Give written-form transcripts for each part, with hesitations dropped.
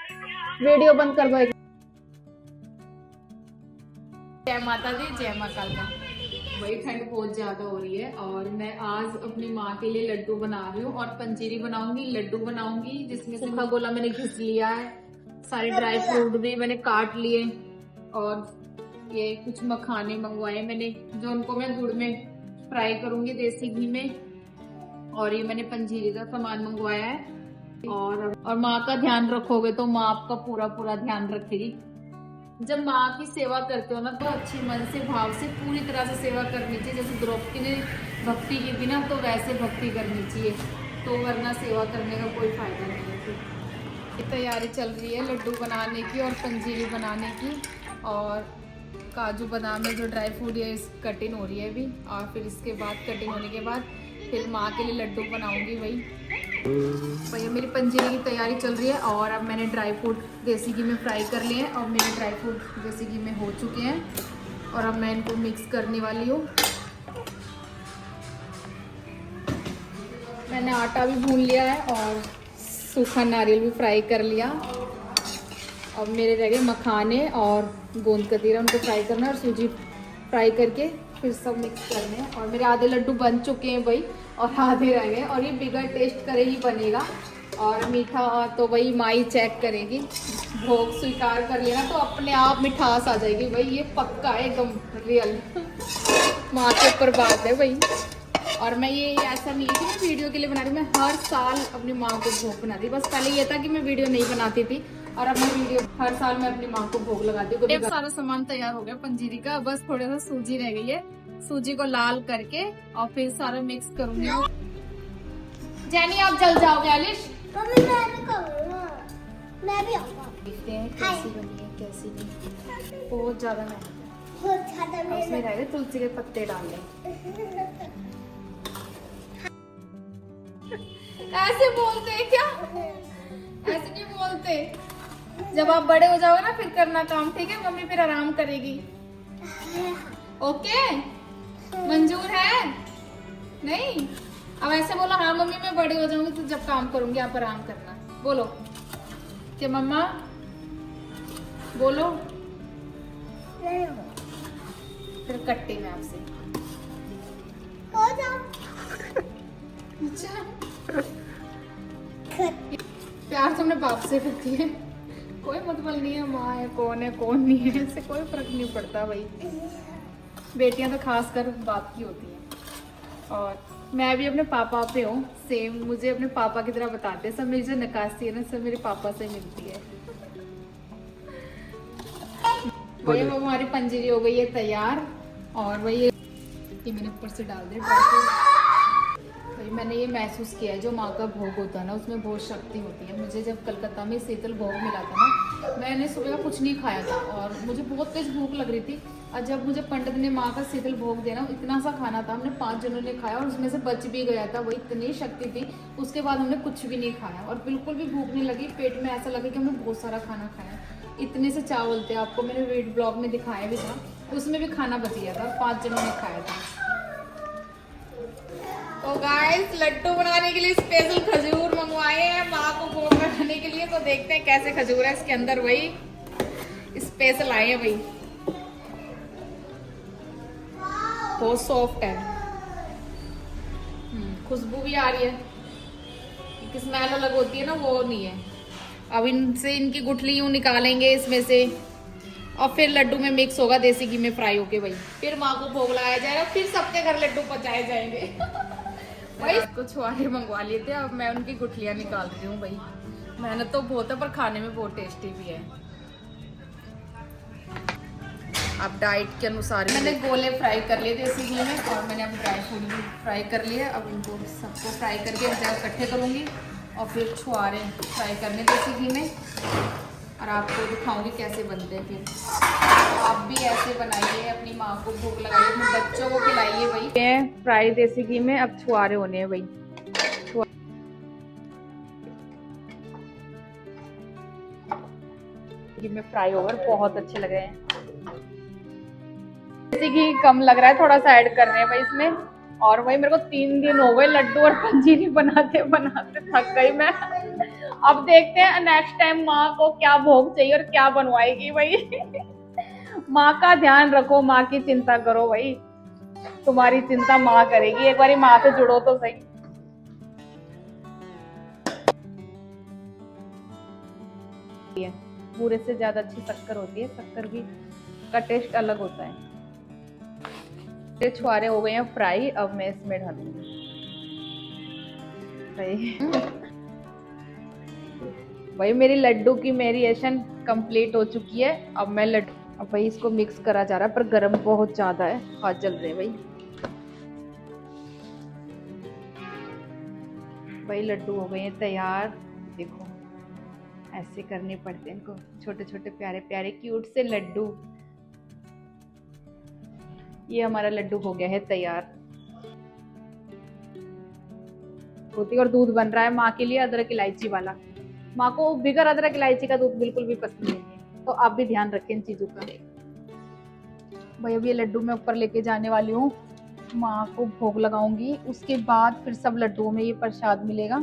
Video बंद कर दो एक। जय माता दी, जय माँ कालका। वही ठंड बहुत ज्यादा हो रही है और मैं आज अपनी माँ के लिए लड्डू बना रही हूँ और पंजीरी बनाऊंगी, लड्डू बनाऊंगी जिसमें सूखा गोला मैंने घिस लिया है, सारे ड्राई फ्रूट भी मैंने काट लिए और ये कुछ मखाने मंगवाए मैंने जो उनको मैं गुड़ में फ्राई करूंगी देसी घी में। और ये मैंने पंजीरी का सामान मंगवाया है। और माँ का ध्यान रखोगे तो माँ आपका पूरा पूरा ध्यान रखेगी। जब माँ की सेवा करते हो ना तो अच्छी मन से भाव से पूरी तरह से सेवा करनी चाहिए। जैसे द्रौपदी ने भक्ति की थी ना तो वैसे भक्ति करनी चाहिए, तो वरना सेवा करने का कोई फायदा नहीं है। फिर तैयारी चल रही है लड्डू बनाने की और पंजीरी बनाने की, और काजू बादाम में जो ड्राई फ्रूट है कटिंग हो रही है अभी, और फिर इसके बाद कटिंग होने के बाद फिर माँ के लिए लड्डू बनाऊंगी। वही भैया मेरी पंजीरी की तैयारी चल रही है और अब मैंने ड्राई फ्रूट देसी घी में फ्राई कर लिए हैं और मेरे ड्राई फ्रूट देसी घी में हो चुके हैं और अब मैं इनको मिक्स करने वाली हूँ। मैंने आटा भी भून लिया है और सूखा नारियल भी फ्राई कर लिया। अब मेरे रह गए मखाने और गोंद कतीरा, उनको फ्राई करना है और सूजी फ्राई करके फिर सब मिक्स करने हैं। और मेरे आधे लड्डू बन चुके हैं भाई और आधे रह गए, और ये बिगर टेस्ट करे ही बनेगा। और मीठा तो वही माँ ही चेक करेगी, भोग स्वीकार कर लेना तो अपने आप मिठास आ जाएगी भाई, ये पक्का है एकदम रियल। माँ के ऊपर बात है भाई। और मैं ये ऐसा नहीं है कि मैं वीडियो के लिए बना रही हूँ, मैं हर साल अपनी माँ को भोग बनाती। बस पहले ये था कि मैं वीडियो नहीं बनाती थी और अब मैं वीडियो हर साल मैं अपनी माँ को भोग लगाती हूँ। सारा सामान तैयार हो गया पंजीरी का, बस थोड़ा सा सूजी रह गई है। सूजी को लाल करके और फिर सारा मिक्स करूंगी। जैनी आप जल जाओगे आलिश। मैं भी आऊंगा। देखते हैं कैसी बनी है कैसी नहीं। बहुत ज्यादा मेहनत है, उसमें रह गए तुलसी के पत्ते डाल लें। ऐसे बोलते हैं क्या? ऐसे नहीं बोलते। जब आप बड़े हो जाओगे ना फिर करना काम, ठीक है? मम्मी फिर आराम करेगी। ओके, मंजूर है? नहीं, अब ऐसे बोलो हाँ मम्मी मैं बड़ी हो जाऊंगी तो जब काम करूंगी आप आराम करना। बोलो कि मम्मा बोलो। फिर कट्टी में आपसे अच्छा प्यार तो अपने बाप से करती है, कोई मतलब नहीं है माँ है कौन नहीं है, इससे कोई फर्क नहीं पड़ता भाई। बेटियां तो खास कर बाप की होती हैं। और मैं भी अपने पापा पे हूँ सेम, मुझे अपने पापा की तरह बताते हैं सब। मेरी जो नकाशी है ना सब मेरे पापा से मिलती है। वही वो हमारी पंजीरी हो गई है तैयार और वही मैंने ऊपर से डाल दिया। भाई मैंने ये महसूस किया है जो माँ का भोग होता है ना उसमें बहुत शक्ति होती है। मुझे जब कलकत्ता में शीतल भोग मिला था ना, मैंने सुबह का कुछ नहीं खाया था और मुझे बहुत तेज भूख लग रही थी। और जब मुझे पंडित ने माँ का शीतल भोग देना, इतना सा खाना था, हमने 5 जनों ने खाया और उसमें से बच भी गया था। वही इतनी शक्ति थी। उसके बाद हमने कुछ भी नहीं खाया और बिल्कुल भी भूख नहीं लगी। पेट में ऐसा लगा कि हमने बहुत सारा खाना खाया। इतने से चावल थे, आपको मैंने वेट ब्लॉग में दिखाया भी था, उसमें भी खाना बच गया था, 5 जनों ने खाया था। तो गाइस लड्डू बनाने के लिए स्पेशल खजूर मंगवाए हैं माँ को भोग लगाने के लिए। तो देखते हैं कैसे खजूर है इसके अंदर, वही स्पेशल आए हैं भाई। बहुत सॉफ्ट है, खुशबू भी आ रही है, एक स्मेल अलग होती है ना वो नहीं है। अब इनसे इनकी गुठली यूं निकालेंगे इसमें से और फिर लड्डू में मिक्स होगा देसी घी में फ्राई होके भाई, फिर माँ को भोग लगाया जाएगा, फिर सबके घर लड्डू पचाए जाएंगे। भाई इसको छुआरे मंगवा लिए थे, अब मैं उनकी गुठलियां निकाल रही हूँ भाई। मेहनत तो बहुत है पर खाने में बहुत टेस्टी भी है। अब डाइट के अनुसार मैंने गोले फ्राई कर लिए देसी घी में और मैंने अब ड्राई फ्रूट भी फ्राई कर लिए। अब इनको सबको फ्राई करके इकट्ठे करूँगी और फिर छुआरे फ्राई करने देसी घी में और आपको दिखाऊंगी कैसे बनते हैं। फिर आप भी ऐसे बनाइए, अपनी माँ को भूख लगाइए, अपने बच्चों को खिलाइए भाई। फ्राई देसी घी में अब छुआरे होने हैं भाई। घी में फ्राई ओवर बहुत अच्छे लग रहे हैं। देसी घी कम लग रहा है, थोड़ा सा ऐड कर रहे हैं भाई इसमें। और वही मेरे को 3 दिन हो गए लड्डू और पंजीरी बनाते बनाते थक गई मैं। अब देखते हैं नेक्स्ट टाइम माँ को क्या भोग चाहिए और क्या बनवाएगी भाई। माँ का ध्यान रखो, माँ की चिंता करो भाई, तुम्हारी चिंता माँ करेगी। एक बारी माँ से जुड़ो तो सही। बूरे से ज्यादा अच्छी शक्कर होती है, शक्कर की का टेस्ट अलग होता है। ये छुआरे हो गए हैं फ्राई, अब मैं इसमें डालूंगी भाई मेरी लड्डू की मेरिएशन कंप्लीट हो चुकी है। अब मैं लड्डू, अब भाई इसको मिक्स करा जा रहा है, पर गर्म बहुत ज्यादा है, हाथ जल रहे हैं भाई। भाई लड्डू हो गए हैं तैयार। देखो ऐसे करने पड़ते हैं इनको, छोटे छोटे प्यारे प्यारे क्यूट से लड्डू। ये हमारा लड्डू हो गया है तैयार। होती और दूध बन रहा है माँ के लिए अदरक इलायची वाला। माँ को बिगर अदरक इलायची का दूध बिल्कुल भी पसंद नहीं है, तो आप भी ध्यान रखें इन चीजों का। भाई अब ये लड्डू मैं ऊपर लेके जाने वाली हूँ, माँ को भोग लगाऊंगी, उसके बाद फिर सब लड्डुओं में ये प्रसाद मिलेगा,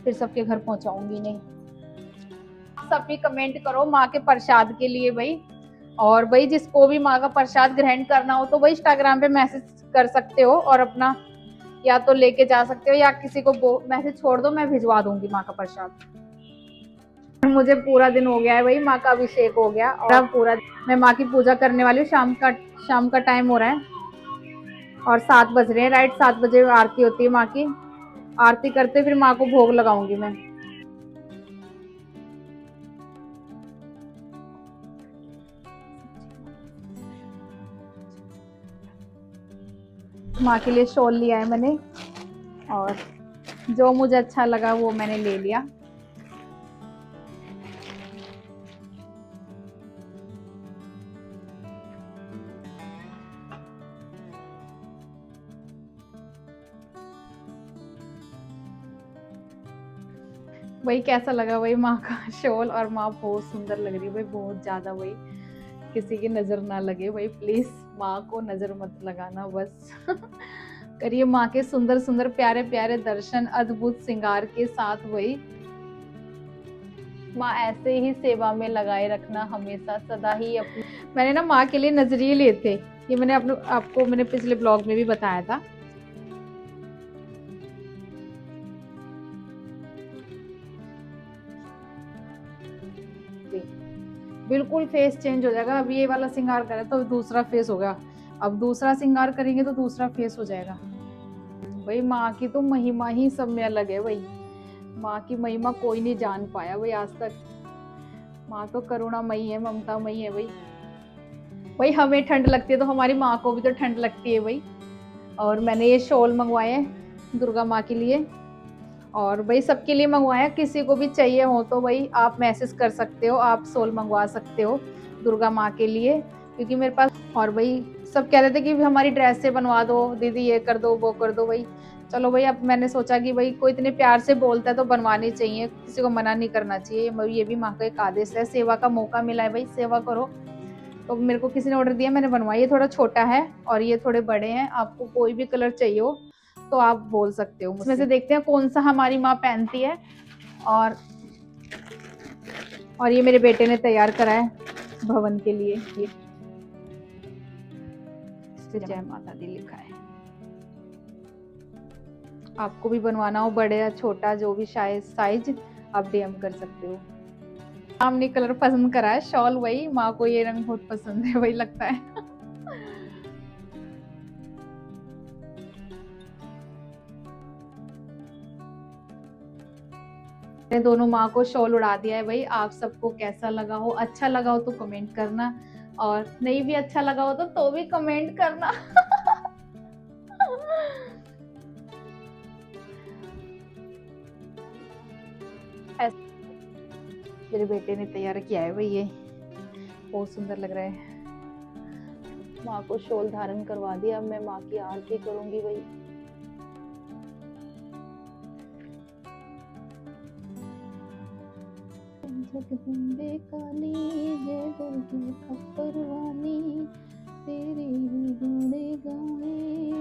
फिर सबके घर पहुंचाऊंगी। नहीं सब भी कमेंट करो माँ के प्रसाद के लिए भाई। और भाई जिसको भी माँ का प्रसाद ग्रहण करना हो तो भाई इंस्टाग्राम पे मैसेज कर सकते हो और अपना या तो लेके जा सकते हो, या किसी को मैसेज छोड़ दो, मैं भिजवा दूंगी माँ का प्रसाद। मुझे पूरा दिन हो गया है भाई, माँ का अभिषेक हो गया और अब पूरा मैं माँ की पूजा करने वाली हूँ। शाम का टाइम हो रहा है और 7 बज रहे हैं, राइट 7 बजे आरती होती है माँ की। आरती करते फिर माँ को भोग लगाऊंगी मैं। माँ के लिए शॉल लिया है मैंने, और जो मुझे अच्छा लगा वो मैंने ले लिया। वही कैसा लगा वही माँ का शॉल, और माँ बहुत सुंदर लग रही है भाई, बहुत ज्यादा। वही किसी की नजर ना लगे भाई, प्लीज माँ को नजर मत लगाना बस। करिए माँ के सुंदर सुंदर प्यारे प्यारे दर्शन, अद्भुत श्रृंगार के साथ। वही माँ ऐसे ही सेवा में लगाए रखना हमेशा सदा ही। अपनी मैंने ना माँ के लिए नजरिए लिए थे, ये मैंने आपको मैंने पिछले ब्लॉग में भी बताया था। बिल्कुल फेस चेंज हो जाएगा। अब ये वाला श्रृंगार करें तो दूसरा फेस हो गया, अब दूसरा श्रृंगार करेंगे तो दूसरा फेस हो जाएगा। भाई माँ की तो महिमा ही सब में अलग है भाई, माँ की महिमा कोई नहीं जान पाया भाई आज तक। माँ तो करुणामयी है, ममतामयी है भाई। भाई हमें ठंड लगती है तो हमारी माँ को भी तो ठंड लगती है भाई। और मैंने ये शॉल मंगवाए हैं दुर्गा माँ के लिए, और भाई सबके लिए मंगवाया। किसी को भी चाहिए हो तो भाई आप मैसेज कर सकते हो, आप शॉल मंगवा सकते हो दुर्गा माँ के लिए, क्योंकि मेरे पास। और भाई सब कह रहे थे कि हमारी ड्रेस से बनवा दो दीदी, ये कर दो वो कर दो भाई। चलो भाई अब मैंने सोचा कि भाई कोई इतने प्यार से बोलता है तो बनवानी चाहिए, किसी को मना नहीं करना चाहिए। ये भी माँ का एक आदेश है, सेवा का मौका मिला है भाई, सेवा करो। तो मेरे को किसी ने ऑर्डर दिया, मैंने बनवाई। ये थोड़ा छोटा है और ये थोड़े बड़े हैं, आपको कोई भी कलर चाहिए हो तो आप बोल सकते हो। इसमें से देखते हैं कौन सा हमारी माँ पहनती है। और ये मेरे बेटे ने तैयार करा है भवन के लिए, ये जय माता दी लिखा है। आपको भी बनवाना हो बड़े या छोटा जो भी साइज आप डीएम कर सकते हो। हमने कलर पसंद करा है शॉल, वही माँ को ये रंग बहुत पसंद है वही लगता है। मैंने दोनों माँ को शॉल उड़ा दिया है भाई। आप सबको कैसा लगा हो, अच्छा लगा हो तो कमेंट करना, और नहीं भी अच्छा लगा हो तो भी कमेंट करना। मेरे बेटे ने तैयार किया है भाई, ये बहुत सुंदर लग रहा है। माँ को शॉल धारण करवा दिया, अब मैं माँ की आरती करूंगी भाई। जगदम्बे काली जय दुर्गे खप्परवानी, तेरे ही गुण गाए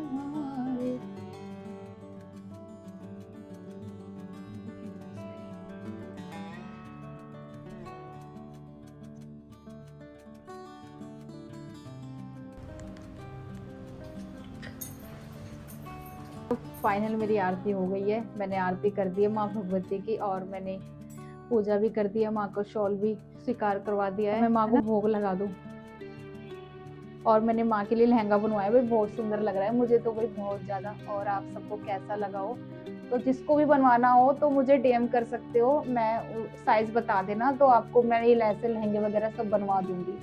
हमारे। फाइनल मेरी आरती हो गई है। मैंने आरती कर दी है माँ भगवती की, और मैंने पूजा भी कर दी है, माँ को शॉल भी स्वीकार करवा दिया है। मैं माँ को भोग लगा दूँ। और मैंने माँ के लिए लहंगा बनवाया भाई, बहुत सुंदर लग रहा है मुझे तो भाई, बहुत ज़्यादा। और आप सबको कैसा लगा हो, तो जिसको भी बनवाना हो तो मुझे डीएम कर सकते हो, मैं साइज बता देना तो आपको मैं ये ऐसे लहंगे वगैरह सब बनवा दूंगी।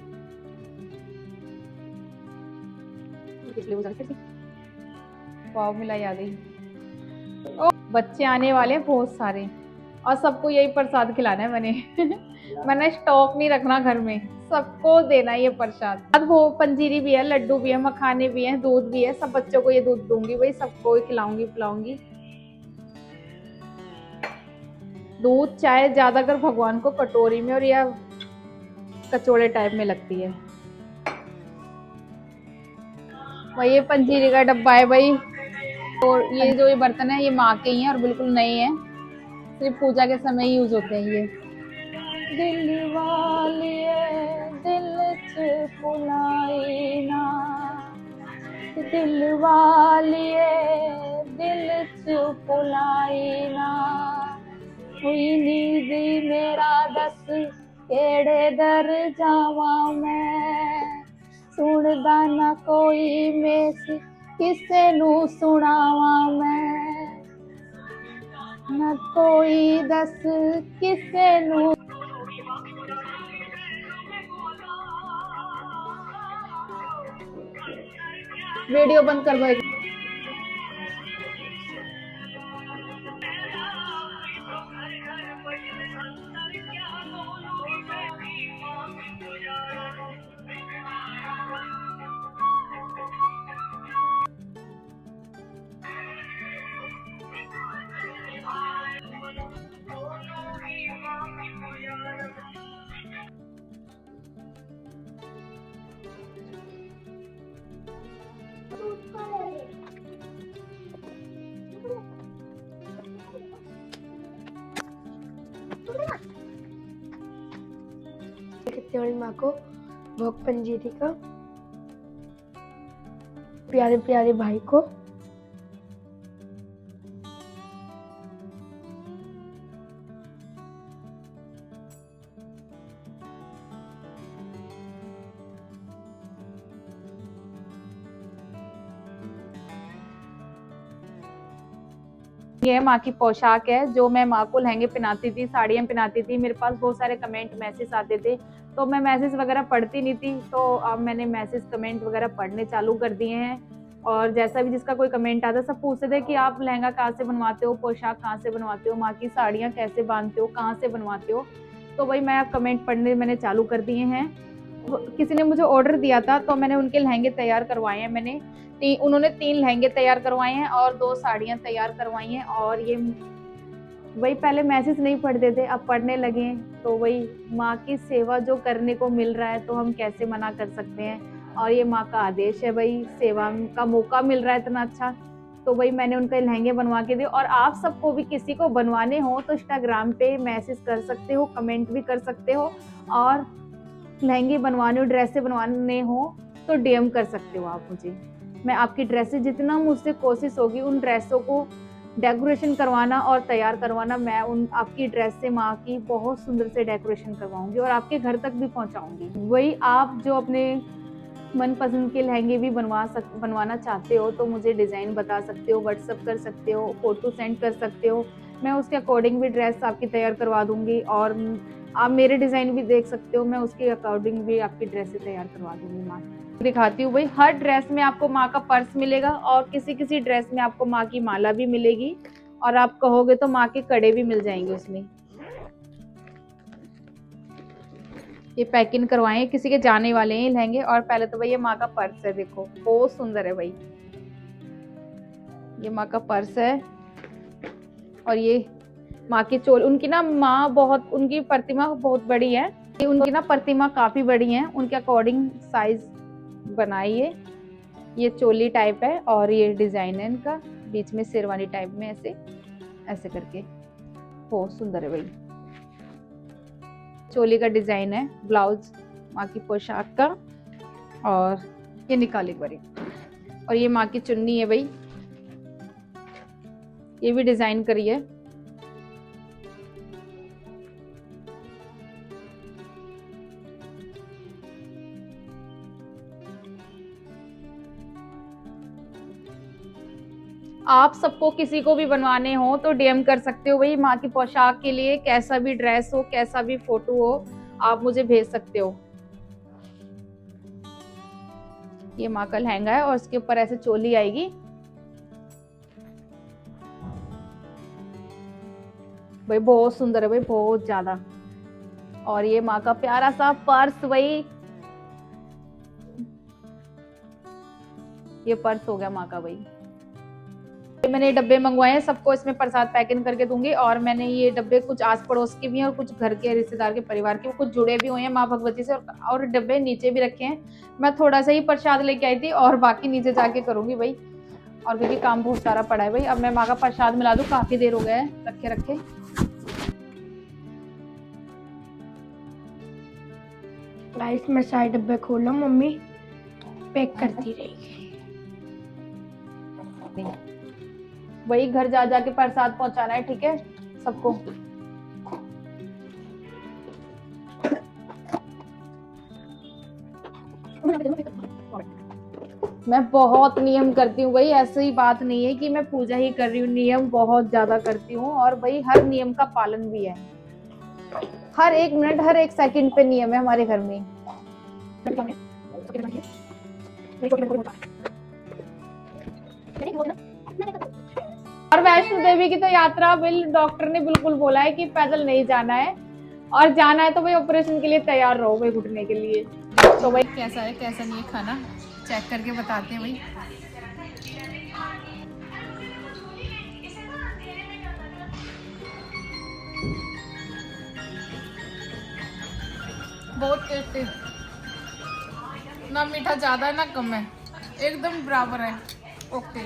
वाव मिलाई आ गई। ओ, बच्चे आने वाले हैं बहुत सारे, और सबको यही प्रसाद खिलाना है मैंने। मैंने स्टॉक नहीं रखना घर में, सबको देना ये प्रसाद। अब वो पंजीरी भी है, लड्डू भी है, मखाने भी है, दूध भी है, सब बच्चों को ये दूध दूंगी भाई, सबको खिलाऊंगी पिलाऊंगी। दूध चाय ज्यादातर भगवान को कटोरी में और या कचौड़े टाइप में लगती है। भाई ये पंजीरी का डब्बा है भाई, और ये जो ये बर्तन है ये माँ के ही हैं और बिल्कुल नए हैं, सिर्फ पूजा के समय ही यूज होते हैं ये। दिल वालिए दिल च भुलाई ना, दिल वालिए दिल च भुलाई ना, हुई नींद मेरा दस केड़े दर जावा मैं, सुनदा ना कोई मेस किसे नू सुनावा मैं, ना कोई दस किसे नू। वीडियो बंद कर भाई। सत्यवाणी माँ को भोग पंजीरी का, प्यारे प्यारे भाई को, ये माँ की पोशाक है जो मैं माँ को लहंगे पहनाती थी, साड़ियाँ पहनाती थी। मेरे पास बहुत सारे कमेंट मैसेज आते थे, तो मैं मैसेज वगैरह पढ़ती नहीं थी, तो अब मैंने मैसेज कमेंट वगैरह पढ़ने चालू कर दिए हैं। और जैसा भी जिसका कोई कमेंट आता है, सब पूछते थे कि आप लहंगा कहाँ से बनवाते हो, पोशाक कहाँ से बनवाते हो, माँ की साड़ियाँ कैसे बांधते हो, कहाँ से बनवाते हो। तो भाई मैं अब कमेंट पढ़ने मैंने चालू कर दिए हैं। किसी ने मुझे ऑर्डर दिया था तो मैंने उनके लहंगे तैयार करवाए हैं। मैंने उन्होंने 3 लहंगे तैयार करवाए हैं और 2 साड़ियाँ तैयार करवाई हैं। और ये वही पहले मैसेज नहीं पढ़ते थे, अब पढ़ने लगे, तो वही माँ की सेवा जो करने को मिल रहा है तो हम कैसे मना कर सकते हैं। और ये माँ का आदेश है भाई, सेवा का मौका मिल रहा है इतना अच्छा, तो भाई मैंने उनके लहंगे बनवा के दिए। और आप सबको भी किसी को बनवाने हो तो इंस्टाग्राम पे मैसेज कर सकते हो, कमेंट भी कर सकते हो, और लहंगे बनवाने हो, ड्रेसें बनवाने हो तो डीएम कर सकते हो आप मुझे। मैं आपकी ड्रेसें जितना मुझसे कोशिश होगी उन ड्रेसों को डेकोरेशन करवाना और तैयार करवाना, मैं उन आपकी ड्रेस से माँ की बहुत सुंदर से डेकोरेशन करवाऊंगी और आपके घर तक भी पहुंचाऊंगी। वही आप जो अपने मनपसंद के लहंगे भी बनवाना चाहते हो तो मुझे डिज़ाइन बता सकते हो, व्हाट्सअप कर सकते हो, फोटो सेंड कर सकते हो, मैं उसके अकॉर्डिंग भी ड्रेस आपकी तैयार करवा दूंगी। और आप मेरे डिज़ाइन भी देख सकते हो, मैं उसके अकॉर्डिंग भी आपकी ड्रेसें तैयार करवा दूंगी। माँ दिखाती हूँ भाई, हर ड्रेस में आपको माँ का पर्स मिलेगा और किसी किसी ड्रेस में आपको माँ की माला भी मिलेगी, और आप कहोगे तो माँ के कड़े भी मिल जाएंगे उसमें। ये पैकिंग करवाए, किसी के जाने वाले हैं लहंगे। और पहले तो भाई ये माँ का पर्स है, देखो बहुत सुंदर है भाई, ये माँ का पर्स है। और ये माँ की चोल, उनकी ना माँ बहुत, उनकी प्रतिमा बहुत बड़ी है, उनकी ना प्रतिमा काफी बड़ी है, उनके अकॉर्डिंग साइज बनाइए। ये चोली टाइप है और ये डिजाइन है इनका, बीच में शेरवानी टाइप में ऐसे ऐसे करके, बहुत सुंदर है भाई। चोली का डिजाइन है, ब्लाउज माँ की पोशाक का, और ये निकाली बड़ी। और ये माँ की चुन्नी है भाई, ये भी डिजाइन करी है। आप सबको किसी को भी बनवाने हो तो डीएम कर सकते हो भाई। माँ की पोशाक के लिए कैसा भी ड्रेस हो, कैसा भी फोटो हो, आप मुझे भेज सकते हो। ये माँ का लहंगा है और इसके ऊपर ऐसे चोली आएगी। भाई बहुत सुंदर है भाई, बहुत ज्यादा। और ये माँ का प्यारा सा पर्स, भाई ये पर्स हो गया माँ का। भाई मैंने ये डब्बे मंगवाए हैं, सबको इसमें प्रसाद पैकिंग करके दूंगी। और मैंने ये डब्बे कुछ आस पड़ोस के भी हैं और कुछ घर के रिश्तेदार के परिवार के, कुछ जुड़े भी हुए हैं माँ भगवती से। और डब्बे नीचे भी रखे हैं। मैं थोड़ा सा ही प्रसाद लेके आई थी और बाकी नीचे जाके करूंगी भाई, और क्योंकि काम बहुत सारा पड़ा है भाई। अब मैं माँ का प्रसाद मिला दूं, काफी देर हो गया है रखे रखे। गाइस मैं सारे डब्बे खोल लूं, मम्मी पैक करती रहेगी। वही घर जा जाके प्रसाद पहुंचाना है, ठीक है सबको। मैं बहुत नियम करती हूँ भाई, ऐसी बात नहीं है कि मैं पूजा ही कर रही हूँ, नियम बहुत ज्यादा करती हूँ। और भाई हर नियम का पालन भी है, हर एक मिनट हर एक सेकंड पे नियम है हमारे घर में। और वैष्णो देवी की तो यात्रा डॉक्टर ने बिल्कुल बोला है कि पैदल नहीं जाना है, और जाना है तो भाई ऑपरेशन के लिए तैयार रहो भाई, घुटने के लिए। तो भाई कैसा है कैसा नहीं है खाना चेक करके बताते हैं भाई। बहुत टेस्टी, ना मीठा ज्यादा है ना कम है, एकदम बराबर है। ओके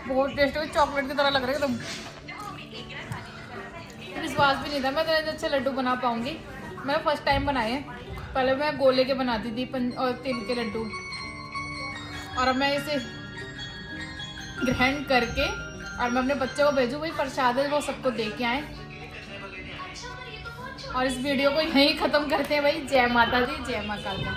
बहुत टेस्टी, चॉकलेट की तरह लग रहा है एकदम। विश्वास भी नहीं था मैं इतने अच्छे लड्डू बना पाऊंगी। मैंने फर्स्ट टाइम बनाए हैं, पहले मैं गोले के बनाती थी और तिल के लड्डू, और अब मैं इसे ग्राइंड करके और मैं अपने बच्चे को भेजूँ भाई, प्रसाद है वो सबको दे के आए। और इस वीडियो को यहीं ख़त्म करते हैं भाई। जय माता दी, जय माँ कालका।